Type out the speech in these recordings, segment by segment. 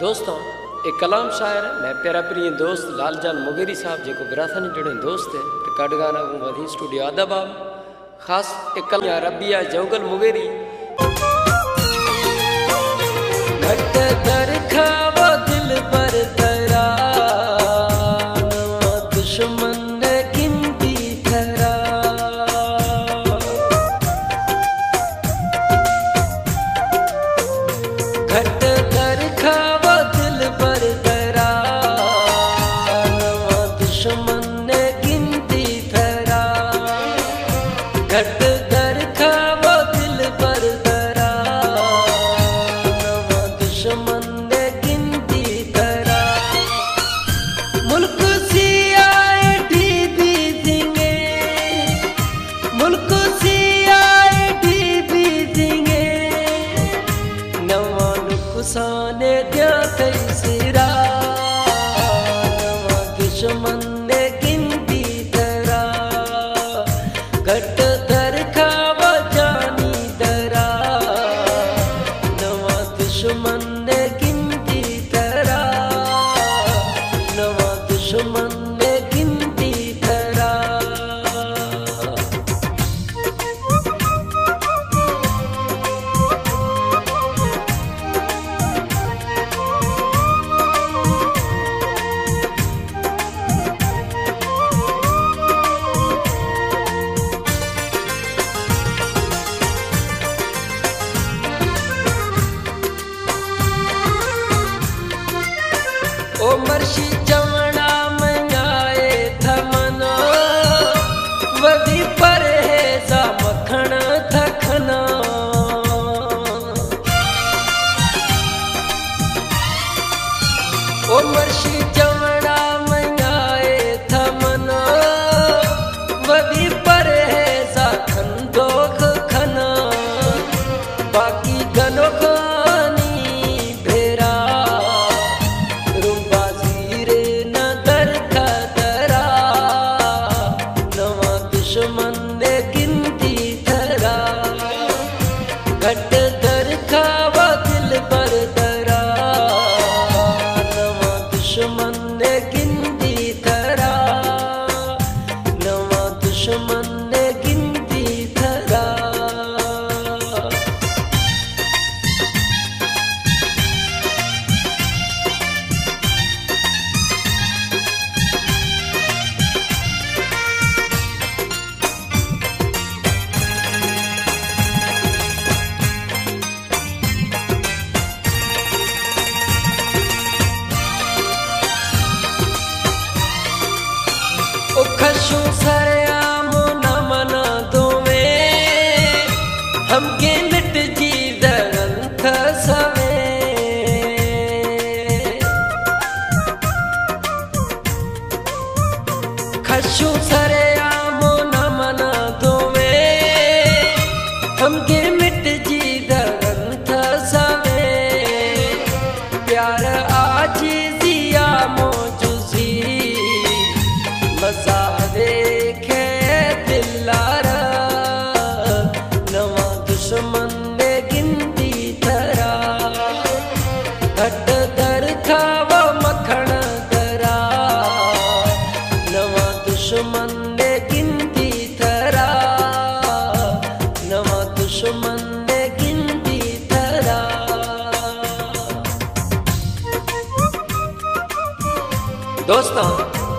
दोस्तों एक कलाम शायर मैं प्यारा प्रिय दोस्त लालजान मुगेरी साहब जो विरासत जुड़े दोस्त है रिकॉर्ड गाना वधी स्टूडियो आदाबाद खास एक कलाम रबिया जंगल मुगेरी घट दर खावा दिल पर तरा दुश्मन गिनती थरा घट दर खावा दिल पर तरा दुश्मन गिनती थरा घट दर खावा दिल पर तरा दुश्मन गिनती थरा मुल्क सी आए ढीबी दिंगे मुल्क सी आए ढीबी दिंगे नवा नुकसाने दिया कई सिरा नवा दुश्मन गिनती थरा घट दर खावा जानी दरा नवा दुश्मन गिनती थरा नवा दुश्मन गिनती थरा ओ मर्शी चवड़ा मंगाए थमना वधी पर है जा मखण थखना ओ मर्शी चवड़ा मंगाए थमना वधी पर है जा खंदोख खना बाकी गनो घट दर खावा दिल पर तरा नवा दुश्मन गिनती थरा नवा दुश्मन गिनती थरा खशु सरेआम न मना दोवे हमके मिट जी दरंथ सवे खशु सरेआम न मना दोवे हमके मिट जी दरंथ सवे प्यार आजी जिया मौजूजी मजा देखे दिलारा नवा दुश्मन गिनती थरा घट दर खावा मखण दरा नवा दुश्मन गिनती थरा नवा दुश्मन गिनती थरा दोस्तों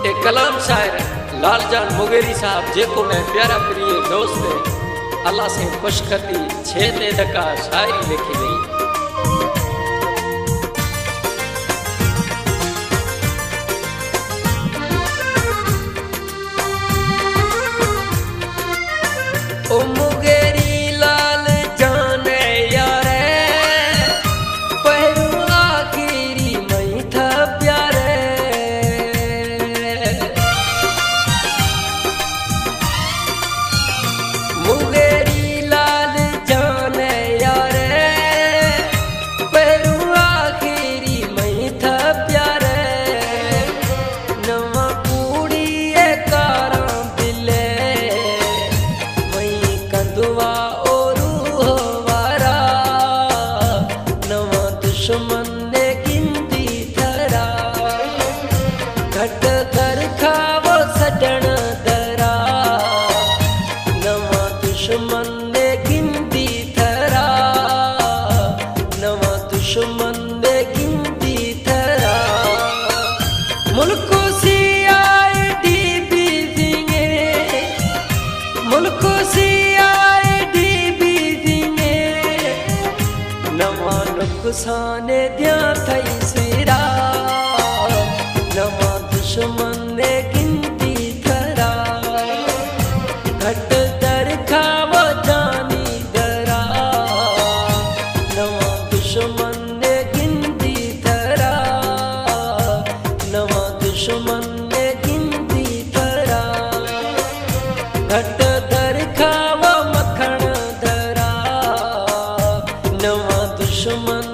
एक कलाम शायर लालजान मुगेरी साहब जेको मैं प्यारा प्रिय दोस्त है अल्लाह से खुश करती 6 दका शायरी लिखी गई। ओ मुगेरी लाल जाने यारे पहरू आखिरी मई था प्यारे मुगेरी लाल जाने यारे पहरू आखिरी मई था प्यारे नवा कूड़ी कारा दिले मई कंदुआ और वारा नवा दुश्मन गिनती दुश्मन दे गिनती थरा मुल्को सी आए डी बी दिंगे मुल्को सी आए डी बी दिंगे नवा नुकसाने दिया थई सिरा नवा दुश्मन दे गिनती थरा घट दर खावा जानी दरा नवा दुश्मन दे गिनती थरा नवा दुश्मन दे गिनती थरा घट दर खावा मखण दरा नवा दुश्मन